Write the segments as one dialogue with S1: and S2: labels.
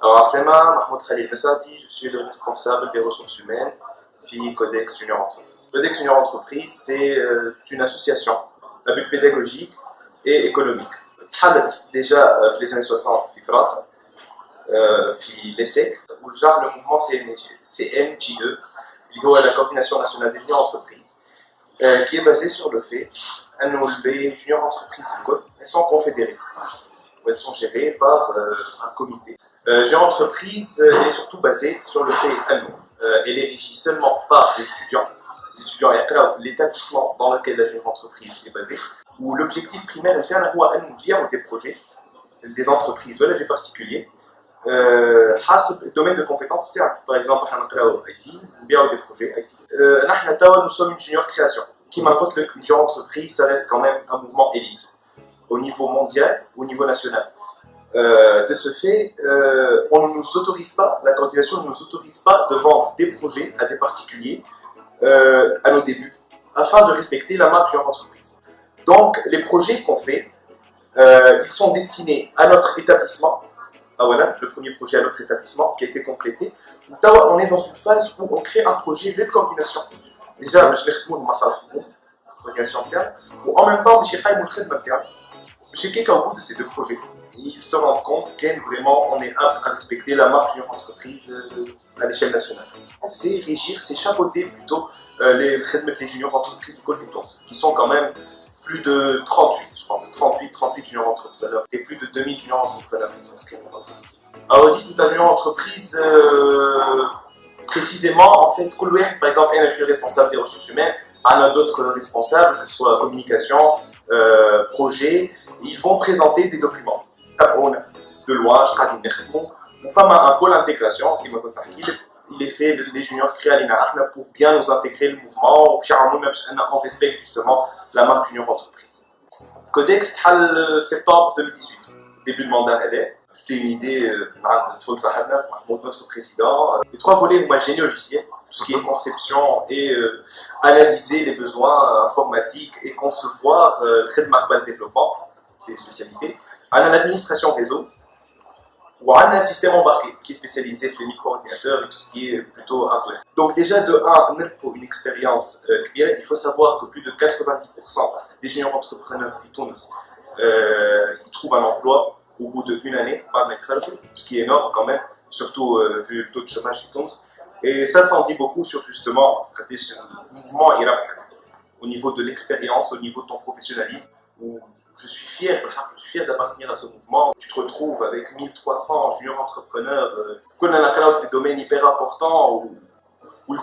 S1: Alors, Aslema, Mahmoud Khalil Messati, je suis le responsable des ressources humaines FI Codex Junior Entreprise. Codex Junior Entreprise, c'est une association à but pédagogique et économique. حلت déjà في les années 60 في فرنسا في l'ESSEC où le mouvement CNJE اللي هو la coordination nationale des juniors entreprises qui est basé sur le fait que les juniors entreprises elles sont confédérées où elles sont gérées par un comité. Junior entreprise est surtout basée sur le fait qu'elle est régie seulement par les étudiants et l'établissement dans lequel la junior entreprise est basée, où l'objectif primaire est via des projets, des entreprises, voilà, des particuliers, le domaine de compétences, par exemple, IT, ou bien des projets IT. Nous sommes une junior création, qui m'importe le junior entreprise, ça reste quand même un mouvement élite, au niveau mondial, au niveau national. De ce fait, on ne nous autorise pas, la coordination ne nous autorise pas de vendre des projets à des particuliers à nos débuts, afin de respecter la marque junior entreprise. Donc, les projets qu'on fait, ils sont destinés à notre établissement. Ah voilà, le premier projet à notre établissement qui a été complété. On est dans une phase où on crée un projet de coordination. Déjà, je vais faire une coordination interne, ou en même temps, je vais faire une interne. Je sais qu'au bout de ces deux projets, ils se rendent compte qu'on est apte à respecter la marque junior entreprise à l'échelle nationale. C'est régir, c'est chapeauter plutôt les juniors entreprises du Colfitons, qui sont quand même plus de 38, je pense, 38 juniors entrepreneurs et plus de 2000 juniors entrepreneurs. Alors, on dit tout à junior entreprise, précisément, en fait, par exemple, je suis responsable des ressources humaines, on a d'autres responsables, que ce soit communication, projet, ils vont présenter des documents. De loi, on fait un pôle d'intégration qui m'a il est fait, les juniors créés pour bien nous intégrer le mouvement, on respecte justement la marque junior entreprise. Codex, septembre 2018, début de mandat, c'était une idée de notre président. Les trois volets, génie logiciel, tout ce qui est conception et analyser les besoins informatiques et concevoir le développement, c'est une spécialité. On a l'administration réseau, ou on a un système embarqué qui est spécialisé sur les micro-ordinateurs et tout ce qui est plutôt hardware. Donc déjà de 1, pour une expérience il faut savoir que plus de 90% des juniors entrepreneurs qui Tunis ils trouvent un emploi au bout d'une année par métrage, ce qui est énorme quand même, surtout vu le taux de chômage qui Tunis. Et ça s'en dit beaucoup sur justement le mouvement au niveau de l'expérience, au niveau de ton professionnalisme. Je suis fier d'appartenir à ce mouvement. Tu te retrouves avec 1300 juniors entrepreneurs, des domaines hyper importants, où on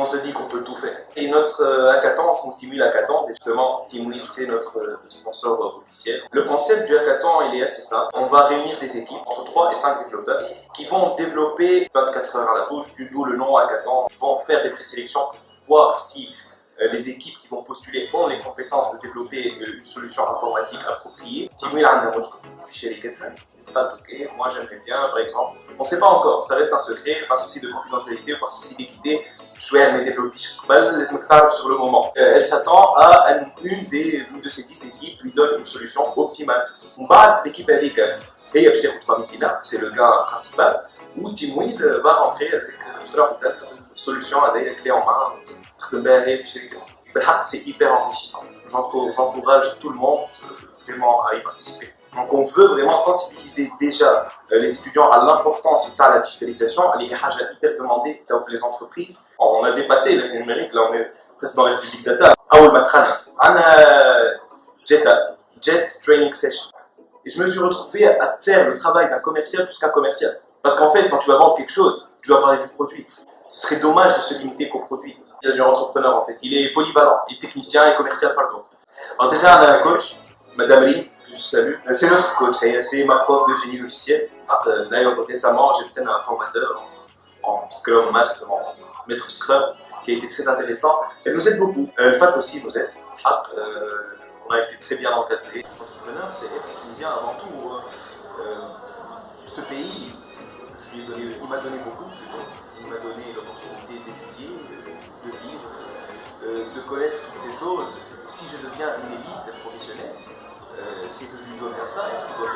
S1: se dit qu'on peut tout faire. Et notre hackathon, Timul Hackathon, justement, Timul c'est notre sponsor officiel. Le concept du hackathon, il est assez simple. On va réunir des équipes, entre 3 et 5 développeurs, qui vont développer 24 heures à la bouche, d'où le nom hackathon. Ils vont faire des présélections pour voir si les équipes qui vont postuler ont les compétences de développer une solution informatique appropriée. Moi j'aimerais bien, par exemple, on ne sait pas encore, ça reste un secret, par souci de confidentialité, par souci d'équité, je vais aller développer sur le moment. Elle s'attend à une de ces 10 équipes lui donne une solution optimale. L'équipe avec c'est le gars principal, où Timwid va rentrer avec une solution avec les clés en main. C'est hyper enrichissant. J'encourage tout le monde vraiment à y participer. Donc on veut vraiment sensibiliser déjà les étudiants à l'importance de la digitalisation, à l'IHAJ hyper demandé dans les entreprises. On a dépassé le numérique, là on est presque dans l'ère du big data. On a Jet Training Session. Et je me suis retrouvé à faire le travail d'un commercial plus qu'un commercial. Parce qu'en fait, quand tu vas vendre quelque chose, tu dois parler du produit. Ce serait dommage de se limiter qu'au produit. Il y a un entrepreneur en fait, il est polyvalent, il est technicien et commercial pardon. Alors déjà on a un coach, Madame Ri, que je salue, c'est notre coach, c'est ma prof de génie logiciel. D'ailleurs récemment j'ai fait un formateur en Scrum Master, en maître Scrum, qui a été très intéressant. Elle nous aide beaucoup, le FAC aussi nous aide. On a été très bien encadrés. L'entrepreneur c'est être tunisien avant tout. Ce pays, il m'a donné beaucoup, il m'a donné l'opportunité d'étudier, de vivre, de connaître toutes ces choses. Si je deviens une élite professionnelle, c'est que je lui dois bien ça et je dois